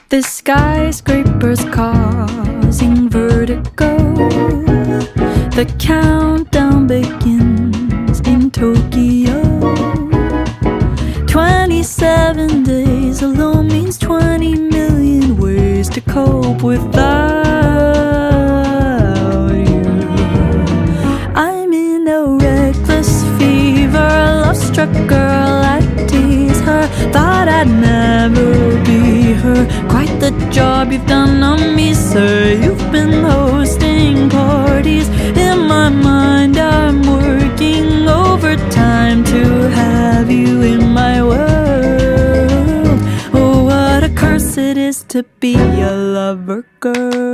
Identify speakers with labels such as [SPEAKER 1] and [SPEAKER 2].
[SPEAKER 1] The skyscrapers causing vertigo. The countdown begins in Tokyo. 27 days alone means 20 million ways to cope without you. I'm in a reckless fever, love-struck girl, I tease her. Thought I'd never be her. Quite the job you've done on me, sir. You've been hosting parties. In my mind I'm working overtime to have you in my world. Oh, what a curse it is to be a lover girl.